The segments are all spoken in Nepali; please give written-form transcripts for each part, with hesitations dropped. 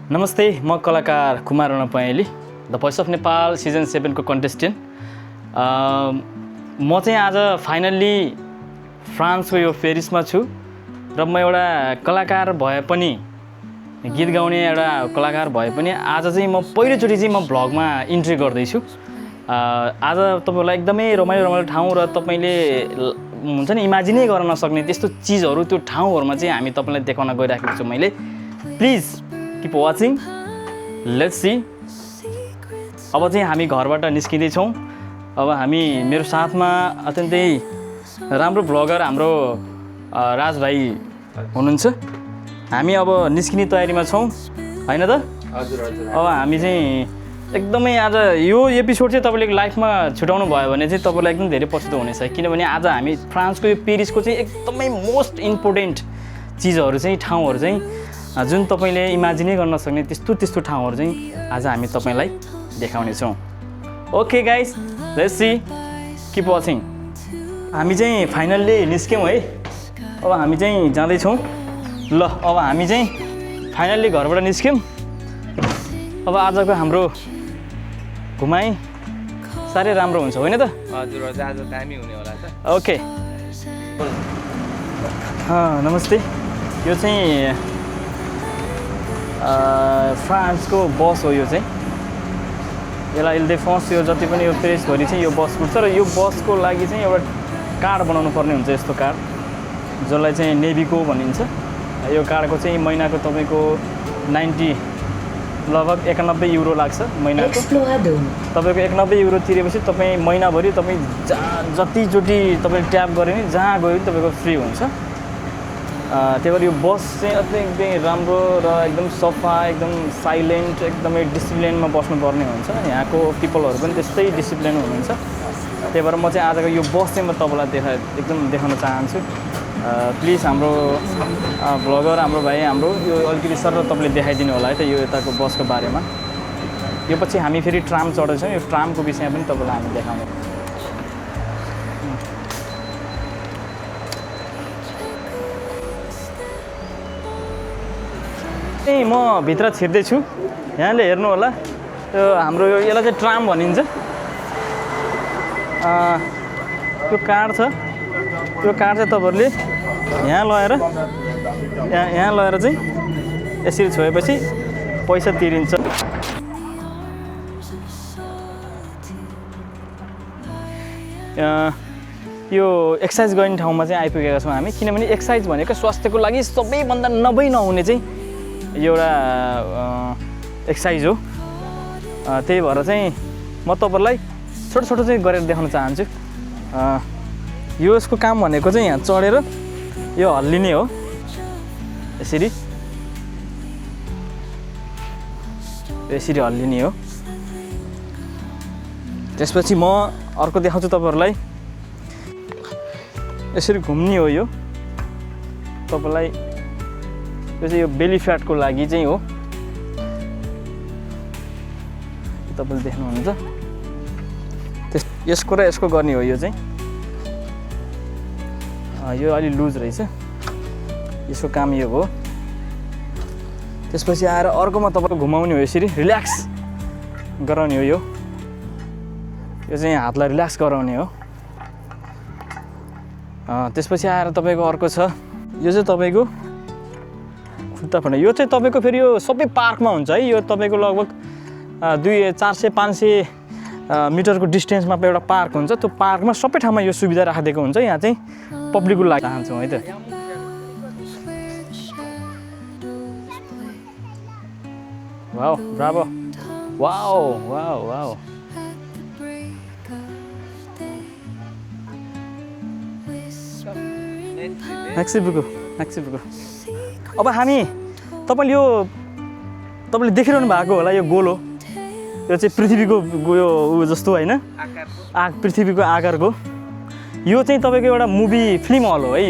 नमस्ते, म कलाकार Kumar Rana Payali, the voice of Nepal season 7 को कन्टेस्टेन्ट। म चाहिँ आज फाइनल्ली फ्रान्सको यो पेरिसमा छु र म एउटा कलाकार भए पनि, गीत गाउने एउटा कलाकार भए पनि आज चाहिँ म पहिलोचोटि चाहिँ म भ्लगमा इन्ट्री गर्दैछु। आज तपाईँहरूलाई एकदमै रमाइलो ठाउँ र तपाईँले हुन्छ नि इमेजिनै गर्न नसक्ने त्यस्तो चिजहरू त्यो ठाउँहरूमा चाहिँ हामी तपाईँलाई देखाउन गइराखेको छु मैले। Please keep watching, let's see. अब चाहिँ हामी घरबाट निस्किँदैछौँ। अब हामी मेरो साथमा अत्यन्तै राम्रो भ्लगर हाम्रो राज भाइ हुनुहुन्छ। हामी अब निस्किने तयारीमा छौँ होइन त? हजुर हजुर। अब हामी चाहिँ एकदमै आज यो एपिसोड चाहिँ तपाईँले लाइफमा छुटाउनु भयो भने चाहिँ तपाईँलाई एकदम धेरै पछुतो हुनेछ, किनभने आज हामी फ्रान्सको यो पेरिसको चाहिँ एकदमै मोस्ट इम्पोर्टेन्ट चिजहरू चाहिँ ठाउँहरू चाहिँ जुन तपाईँले इमेजिनै गर्न सक्ने त्यस्तो ठाउँहरू चाहिँ आज हामी तपाईँलाई देखाउनेछौँ। Okay guys, let's see, keep watching. हामी चाहिँ फाइनल्ली निस्क्यौँ है। अब हामी चाहिँ जाँदैछौँ। ल अब हामी चाहिँ फाइनल्ली घरबाट निस्क्यौँ। अब आजको हाम्रो घुमाइ साह्रै राम्रो हुन्छ होइन त? हजुर हजुर, आज दामी हुने होला त। ओके, नमस्ते। यो चाहिँ फ्रान्सको बस हो। यो चाहिँ यसलाई इल्देफ्रान्स, यो जति पनि यो पेरिसभरि चाहिँ यो बस कुद्छ र यो बसको लागि चाहिँ एउटा कार्ड बनाउनु पर्ने हुन्छ, यस्तो कार्ड जसलाई चाहिँ नेभीको भनिन्छ। यो कार्डको चाहिँ महिनाको तपाईँको 90 लगभग 91 युरो लाग्छ महिनाको। तपाईँको 91 युरो तिरेपछि तपाईँ महिनाभरि तपाईँ जतिचोटि तपाईँले ट्याप गऱ्यो भने जहाँ गयो भने तपाईँको फ्री हुन्छ। त्यही भएर यो बस चाहिँ अत्यन्तै राम्रो र एकदम सफा, एकदम साइलेन्ट, एकदमै डिसिप्लिनमा बस्नुपर्ने हुन्छ। यहाँको पिपलहरू पनि त्यस्तै डिसिप्लिन हुनुहुन्छ। त्यही भएर म चाहिँ आजको यो बस चाहिँ म तपाईँलाई एकदम देखाउन चाहन्छु। प्लिज हाम्रो भ्लगर हाम्रो भाइ हाम्रो यो अलिकति सर तपाईँले देखाइदिनु होला है त यो यताको बसको बारेमा। यो पछि हामी फेरि ट्राम चढ्दैछौँ। यो ट्रामको विषयमा पनि तपाईँलाई हामी देखाउने। म भित्र छिर्दैछु। यहाँले हेर्नु होला, यो हाम्रो यसलाई चाहिँ ट्राम भनिन्छ। यो कार्ड छ, यो कार्ड चाहिँ तपाईँहरूले यहाँ लगेर चाहिँ यसरी छोएपछि पैसा तिरिन्छ। यो एक्सर्साइज गर्ने ठाउँमा चाहिँ आइपुगेका छौँ हामी, किनभने एक्सर्साइज भनेको स्वास्थ्यको लागि सबैभन्दा नहुने चाहिँ एउटा एक्सर्साइज हो। त्यही भएर चाहिँ म तपाईँहरूलाई छोटो चाहिँ गरेर देखाउन चाहन्छु। यो यसको काम भनेको चाहिँ यहाँ चढेर यो हल्लिने हो, यसरी हल्लिने हो। त्यसपछि म अर्को देखाउँछु तपाईँहरूलाई। यसरी घुम्ने हो। यो तपाईँलाई यो चाहिँ यो बेली फ्याटको लागि चाहिँ हो, तपाईँले देख्नुहुन्छ। यसको र यसको गर्ने हो। यो चाहिँ यो अलि लुज रहेछ, यसको काम यो हो। त्यसपछि आएर अर्कोमा तपाईँको घुमाउने हो, यसरी रिल्याक्स गराउने हो। यो चाहिँ हातलाई रिल्याक्स गराउने हो। त्यसपछि आएर तपाईँको अर्को छ, यो चाहिँ तपाईँको खुट्टा फुट्ने। यो चाहिँ तपाईँको फेरि यो सबै पार्कमा हुन्छ है। यो तपाईँको लगभग 400-500 मिटरको डिस्टेन्समा एउटा पार्क हुन्छ। त्यो पार्कमा सबै ठाउँमा यो सुविधा राखिदिएको हुन्छ। यहाँ चाहिँ पब्लिकको लागि चाहन्छौँ है त। Wow, Bravo, wow wow wow. Maxi बुको। अब हामी तपाईँले देखिरहनु भएको होला, यो गोलो, यो चाहिँ पृथ्वीको यो जस्तो होइन, पृथ्वीको आकारको। यो चाहिँ तपाईँको एउटा मुभी फिल्म हल हो है।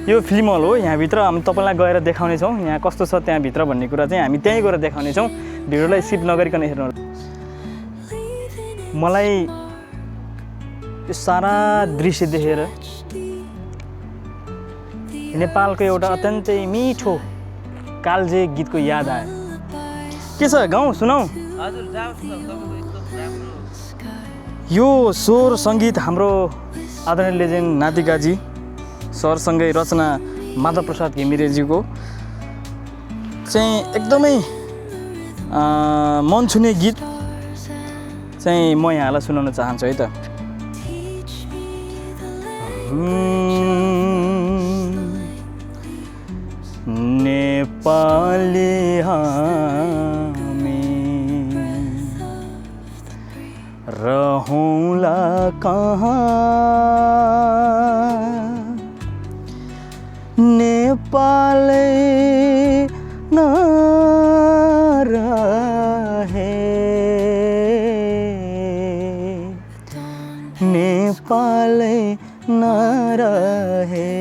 यो फिल्म हल हो। यहाँभित्र हामी तपाईँलाई गएर देखाउनेछौँ यहाँ कस्तो छ त्यहाँभित्र भन्ने कुरा चाहिँ हामी त्यहीँ गएर देखाउनेछौँ। भिडियोलाई स्किप नगरिकन हेर्नु होला। मलाई यो सारा दृश्य देखेर नेपालको एउटा अत्यन्तै मिठो कालजे गीतको याद आयो। के छ गाउँ सुनाऊ हजुर जाओस् न तपाईँको एकदम राम्रो यो स्वर सङ्गीत हाम्रो आदरणीय लेजेन्ड नातिकाजी सरसँगै रचना माधव प्रसाद घिमिरेजीको चाहिँ एकदमै मन छुने गीत चाहिँ म यहाँलाई सुनाउन चाहन्छु है त नेपाली हामी रहौँला कहाँ नेपालै नरहे नेपालै नरहे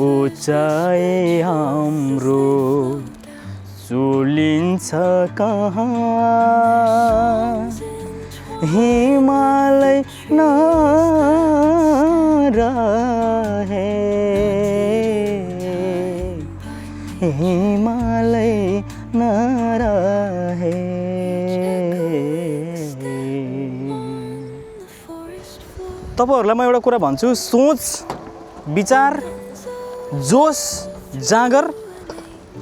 उचाइ हाम्रो चुलिन्छ कहाँ हिमालय नरहे हिमालय नरहे तपाईहरुलाई म एउटा कुरा भन्छु सोच विचार जोश जाँगर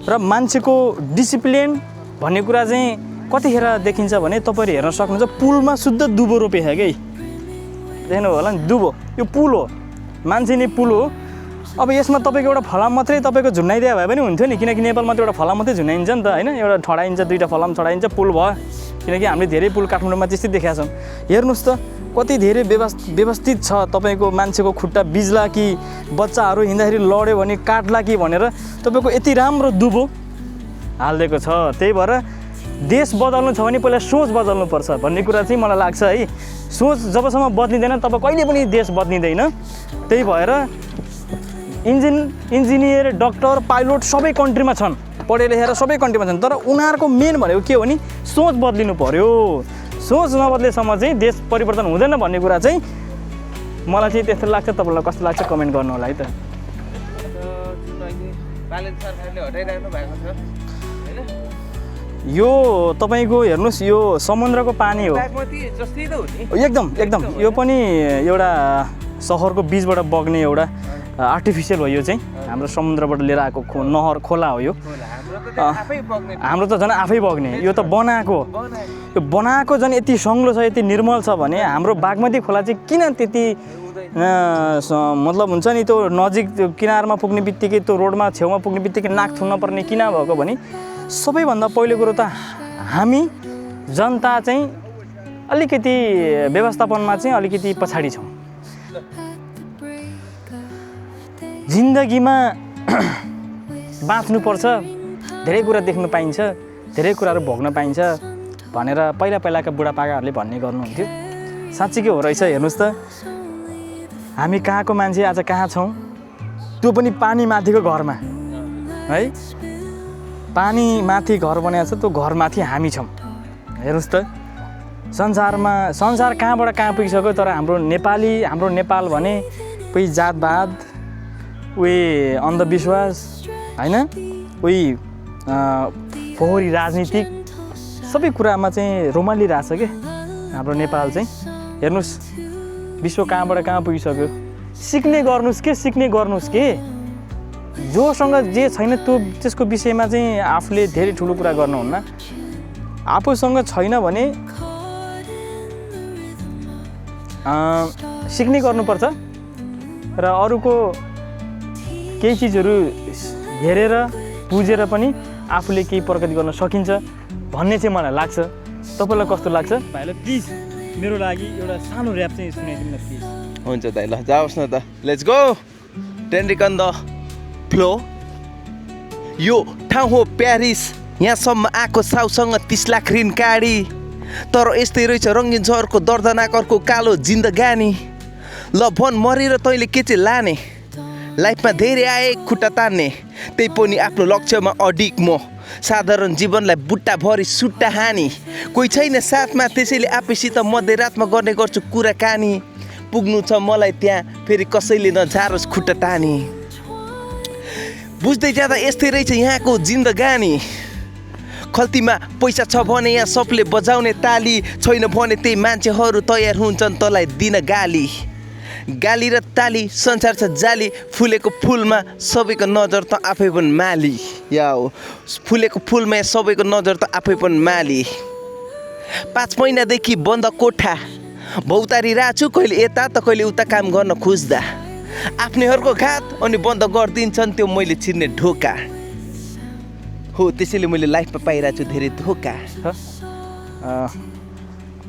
र मान्छेको डिसिप्लिन भन्ने कुरा चाहिँ कतिखेर देखिन्छ भने तपाईहरु हेर्न सक्नुहुन्छ पुलमा शुद्ध दुबो रोपेछ के देख्नु होला नि दुबो यो पुल हो मान्छे नै पुल हो अब यसमा तपाईको एउटा फलाम मात्रै तपाईको झुन्डाइदिया भए पनि हुन्थ्यो नि किनकि नेपालमा त एउटा फलाम मात्रै झुन्डाइन्छ नि त हैन एउटा ठडाइन्छ दुईटा फलाम चढाइन्छ पुल भयो किनकि हामीले धेरै पुल काठमाडौँमा त्यस्तै देखेका छौं हेर्नुस् त कति धेरै व्यवस्थित छ तपाईको मान्छेको खुट्टा बिज्ला कि बच्चाहरु हिँड्दाखेरि लड्यो भने काट्ला कि भनेर तपाईको यति राम्रो दुबो हाल्दिएको छ त्यही भएर देश बदल्नु छ भने पहिला सोच बदल्नु पर्छ भन्ने कुरा चाहिँ मलाई लाग्छ है सोच जबसम्म बदलिदैन तब कहिले पनि देश बदलिदैन त्यही भएर इन्जिनियर डाक्टर पाइलट सबै कन्ट्रीमा छन् पढे लेखेर सबै कन्ट्रीमा छन् तर उनीहरुको मेन भनेको के हो भने सोच बदलिनु पर्यो सोच नबदलेसम्म चाहिँ देश परिवर्तन हुँदैन भन्ने कुरा चाहिँ मलाई चाहिँ त्यस्तो लाग्छ तपाईलाई कस्तो लाग्छ कमेन्ट गर्नु होला है त बालन सरकारले हटाइराख्नु भएको छ हैन यो तपाईको हेर्नुस् यो समुद्रको पानी हो बागमती जस्तै त हो नि एकदम यो पनि एउटा शहरको बीचबाट बग्ने एउटा आर्टिफिसियल हो यो चाहिँ हाम्रो समुद्रबाट लिएर आएको नहर खोला हो यो हाम्रो त झन् आफै बग्ने यो त बनाएको यो बनाएको झन् यति सङ्लो छ यति निर्मल छ भने हाम्रो बागमती खोला चाहिँ किन त्यति मतलब हुन्छ नि त्यो नजिक त्यो किनारमा पुग्ने बित्तिकै त्यो रोडमा छेउमा पुग्ने बित्तिकै नाक थुन्न पर्ने किन भएको भने सबैभन्दा पहिलो कुरो त हामी जनता चाहिँ अलिकति व्यवस्थापनमा चाहिँ अलिकति पछाडी छौँ जिन्दगीमा बाँच्नुपर्छ धेरै कुरा देख्न पाइन्छ धेरै कुराहरू भोग्न पाइन्छ भनेर पहिलाका बुढापाकाहरूले भन्ने गर्नुहुन्थ्यो साँच्चीकै हो रहेछ हेर्नुस् त हामी कहाँको मान्छे आज कहाँ छौँ त्यो पनि पानी माथिको घरमा है पानी माथि घर बनाएको छ त्यो घर माथि हामी छौँ हेर्नुस् त संसार कहाँबाट कहाँ पुगिसक्यो तर हाम्रो नेपाल भने कोही जातवाद उही अन्धविश्वास हैन उही फोहोरी राजनीतिक सबै कुरामा चाहिँ रोमालिरहेछ के हाम्रो नेपाल चाहिँ हेर्नुस् विश्व कहाँबाट कहाँ पुगिसक्यो सिक्ने गर्नुस् के जोसँग जे छैन त्यसको विषयमा चाहिँ आफूले धेरै ठुलो कुरा गर्नुहुन्न आफूसँग छैन भने सिक्ने गर्नुपर्छ र अरूको केही चिजहरू हेरेर बुझेर पनि आफूले केही प्रगति गर्न सकिन्छ भन्ने चाहिँ मलाई लाग्छ तपाईलाई कस्तो लाग्छ भाइले प्लिज मेरो लागि एउटा सानो र्याप चाहिँ सुनाइदिनु न प्लिज हुन्छ दाइ ल जाओस् न त लेट्स गो टेन्ड्रिक अन द फ्लो यो ठाउँ हो प्यारिस यहाँसम्म आएको साउसँग 30 लाख ऋण काडी तर यस्तै रहेछ रङ्गीन सहरको दर्दनाक अर्को कालो जिन्दगानी ल भन मरेर तैँले के चाहिँ लाने लाइफमा धेरै आए खुट्टा तान्ने त्यही पनि आफ्नो लक्ष्यमा अडिक म साधारण जीवनलाई बुट्टाभरि सुट्टा हानी कोही छैन साथमा त्यसैले आफैसित मध्यरातमा गर्ने गर्छु कुराकानी पुग्नु छ मलाई त्यहाँ फेरि कसैले नझारोस् खुट्टा तानी बुझ्दै जाँदा यस्तै रहेछ यहाँको जिन्दगानी खल्तीमा पैसा छ भने यहाँ सबले बजाउने ताली छैन भने त्यही मान्छेहरू तयार हुन्छन् तँलाई दिन गाली गाली र ताली संसार छ जाली फुलेको फुलमा सबैको नजर त आफै पनि माली या हो फुलेको फुलमा सबैको नजर त आफै पनि माली 5 महिनादेखि बन्द कोठा भौतारी राछु कहिले यता त कहिले उता काम गर्न खोज्दा आफ्नैहरूको घात अनि बन्द गरिदिन्छन् त्यो मैले छिर्ने ढोका हो त्यसैले मैले लाइफमा पाइरहेको छु धेरै धोका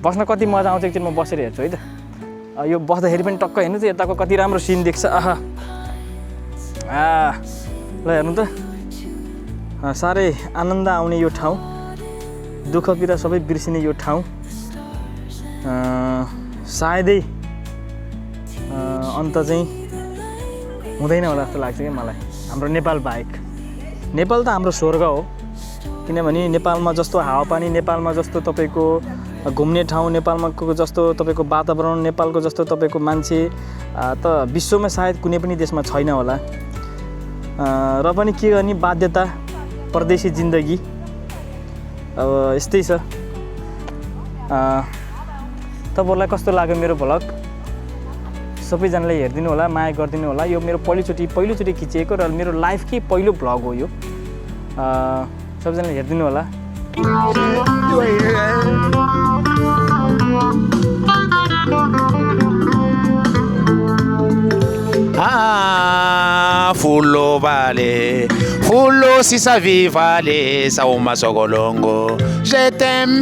बस्न कति मजा आउँछ एकछिन म बसेर हेर्छु है त यो बस्दाखेरि पनि टक्क हेर्नु चाहिँ यताको कति राम्रो सिन देख्छ आहा ल हेर्नु त साह्रै आनन्द आउने यो ठाउँ दुःख पीडा सबै बिर्सिने यो ठाउँ सायदै अन्त चाहिँ हुँदैन होला जस्तो लाग्छ कि मलाई हाम्रो नेपाल बाहेक नेपाल त हाम्रो स्वर्ग हो किनभने नेपालमा जस्तो हावापानी नेपालमा जस्तो तपाईँको घुम्ने ठाउँ नेपालमा जस्तो तपाईँको वातावरण नेपालको जस्तो तपाईँको मान्छे त विश्वमा सायद कुनै पनि देशमा छैन होला र पनि के गर्ने बाध्यता परदेशी जिन्दगी अब यस्तै छ तपाईँहरूलाई कस्तो लाग्यो मेरो भ्लग सबैजनाले हेरिदिनु होला माया गरिदिनु होला यो मेरो पहिलोचोटि खिचेको र मेरो लाइफकै पहिलो भ्लग हो यो सबैजनाले हेरिदिनु होला Fullo vale, fullo si sa vivale, sa uma sogolongo. Je t'aime,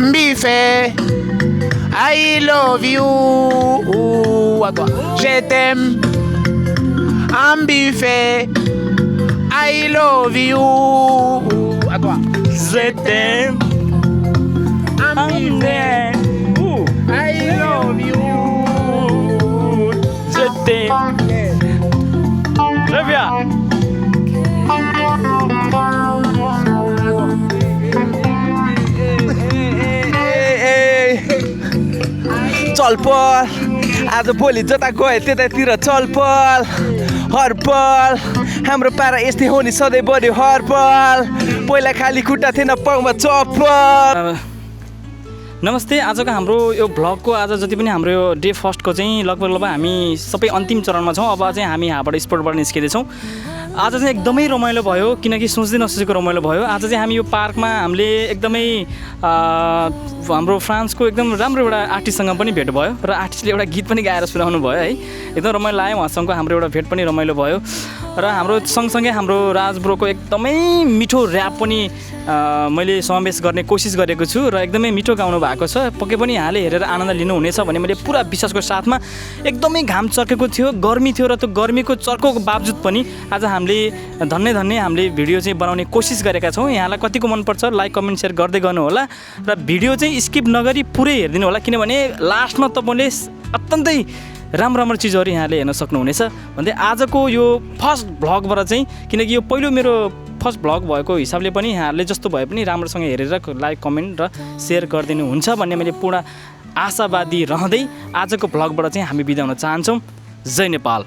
Mbife, I love you. Je t'aime, Mbife, I love you. Je t'aime, Mbife, I love you. je t'aime. Très bien. चलपल आज भोलि जता गए त्यतातिर चलपल हरपल हाम्रो पारा यस्तै हो नि सधैँभरि हरपल पहिला खाली खुट्टा थिएन पाउमा चप्पल नमस्ते आजको हाम्रो यो भ्लगको आज जति पनि हाम्रो यो डे फर्स्टको चाहिँ लगभग हामी सबै अन्तिम चरणमा छौँ अब चाहिँ हामी यहाँबाट स्पोर्टबाट निस्किँदैछौँ आज चाहिँ एकदमै रमाइलो भयो किनकि सोच्दै नसोचेको रमाइलो भयो आज चाहिँ हामी यो पार्कमा हामीले एकदमै हाम्रो फ्रान्सको एकदम राम्रो एउटा आर्टिस्टसँग पनि भेट भयो र आर्टिस्टले एउटा गीत पनि गाएर सुनाउनु भयो है एकदम रमाइलो लाग्यो उहाँसँगको हाम्रो एउटा भेट पनि रमाइलो भयो र हाम्रो सँगसँगै हाम्रो राज ब्रोको एकदमै मिठो ऱ्याप पनि मैले समावेश गर्ने कोसिस गरेको छु र एकदमै मिठो गाउनु भएको छ पक्कै पनि यहाँले हेरेर आनन्द लिनुहुनेछ भन्ने मैले पुरा विश्वासको साथमा एकदमै घाम चर्केको थियो गर्मी थियो र त्यो गर्मीको चर्कोको बावजुद पनि आज हामीले धन्य हामीले भिडियो चाहिँ बनाउने कोसिस गरेका छौँ यहाँलाई कतिको मनपर्छ लाइक कमेन्ट सेयर गर्दै गर्नु होला र भिडियो चाहिँ स्किप नगरी पुरै हेरिदिनु होला किनभने लास्टमा तपाईँले अत्यन्तै राम्रो चिजहरू यहाँले हेर्न सक्नुहुनेछ भन्दै आजको यो फर्स्ट भ्लगबाट चाहिँ किनकि यो पहिलो मेरो फर्स्ट भ्लग भएको हिसाबले पनि यहाँहरूले जस्तो भए पनि राम्रोसँग हेरेर लाइक कमेन्ट र सेयर गरिदिनुहुन्छ भन्ने मैले पूर्ण आशावादी रहँदै आजको भ्लगबाट चाहिँ हामी बिदा हुन चाहन्छौँ जय नेपाल।